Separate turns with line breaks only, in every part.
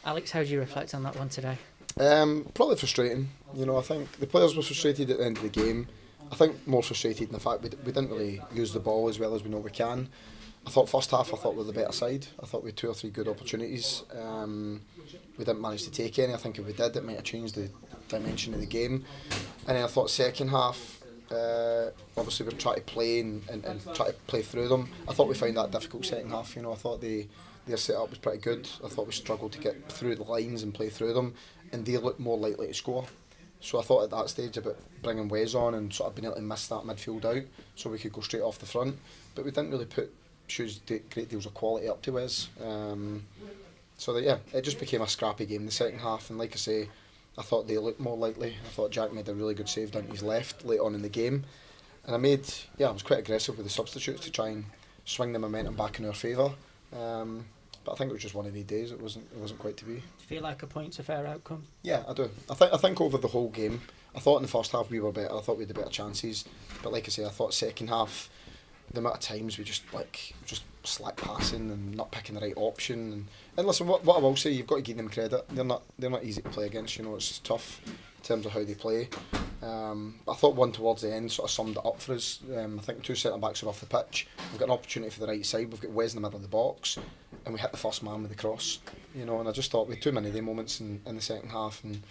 Alex, how do you reflect on that one today?
Probably frustrating. I think the players were frustrated at the end of the game. I think more frustrated in the fact we didn't really use the ball as well as we know we can. I thought first half we were the better side. I thought we had 2 or 3 good opportunities. We didn't manage to take any. I think if we did, it might have changed the dimension of the game. And then I thought second half, obviously we're trying to play and try to play through them. I thought we found that difficult second half. I thought their setup was pretty good. I thought we struggled to get through the lines and play through them, and they looked more likely to score. So I thought at that stage about bringing Wes on and sort of being able to miss that midfield out so we could go straight off the front. But we didn't really put great deals of quality up to Wes. It just became a scrappy game in the second half. And like I say, I thought they looked more likely. I thought Jack made a really good save down to his left late on in the game. And I was quite aggressive with the substitutes to try and swing the momentum back in our favour. But I think it was just one of these days. It wasn't quite to be.
Do you feel like a point's a fair outcome?
Yeah, I do. I think over the whole game, I thought in the first half we were better. I thought we had the better chances. But like I say, I thought second half, the amount of times we just slack passing and not picking the right option. And listen, what I will say, you've got to give them credit. They're not easy to play against. It's tough in terms of how they play. I thought one towards the end sort of summed it up for us. I think 2 centre backs are off the pitch. We've got an opportunity for the right side. We've got Wes in the middle of the box, and we hit the first man with the cross. And I just thought we had too many of them moments in the second half. And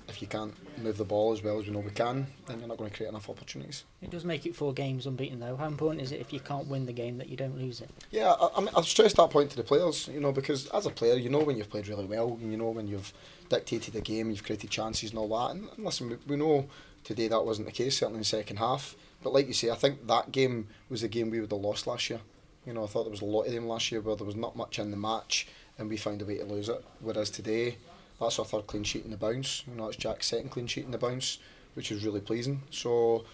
if you can't move the ball as well as we know we can, then you're not going to create enough opportunities.
It does make it 4 games unbeaten though. How important is it if you can't win the game that you don't lose it?
Yeah, I've stressed that point to the players, because as a player, when you've played really well, and when you've dictated the game, you've created chances and all that. And listen, we know today that wasn't the case, certainly in the second half. But like you say, I think that game was the game we would have lost last year. I thought there was a lot of them last year where there was not much in the match and we found a way to lose it. Whereas today, that's our 3rd clean sheet in the bounce. It's Jack's 2nd clean sheet in the bounce, which is really pleasing. So,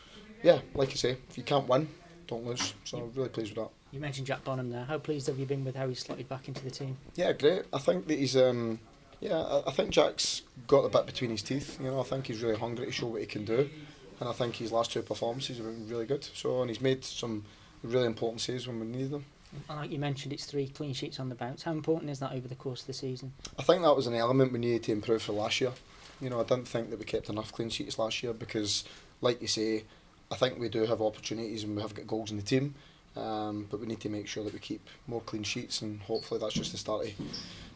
yeah, like you say, if you can't win, don't lose. So I'm really pleased with that.
You mentioned Jack Bonham there. How pleased have you been with how he's slotted back into the team?
Yeah, great. I think that he's... I think Jack's got a bit between his teeth. I think he's really hungry to show what he can do. And I think his last 2 performances have been really good. And he's made some really important saves when we needed them.
And like you mentioned, it's 3 clean sheets on the bounce. How important is that over the course of the season?
I think that was an element we needed to improve for last year. I didn't think that we kept enough clean sheets last year because, like you say, I think we do have opportunities and we have got goals in the team. But we need to make sure that we keep more clean sheets, and hopefully that's just the start of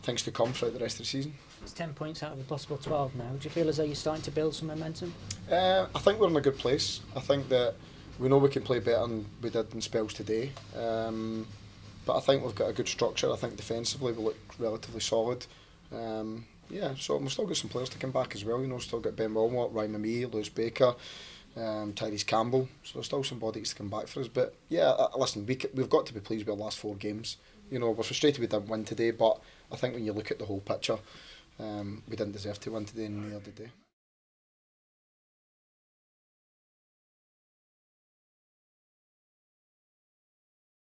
things to come throughout the rest of the season.
It's 10 points out of a possible 12 now. Do you feel as though you're starting to build some momentum?
I think we're in a good place. I think that we know we can play better than we did in spells today. But I think we've got a good structure. I think defensively we look relatively solid. So we've still got some players to come back as well. Still got Ben Wilmot, Mmaee, Lewis Baker, Tyrese Campbell. So there's still some bodies to come back for us. But yeah, listen, we've got to be pleased with our last 4 games. We're frustrated we didn't win today, but I think when you look at the whole picture, we didn't deserve to win today and neither did they.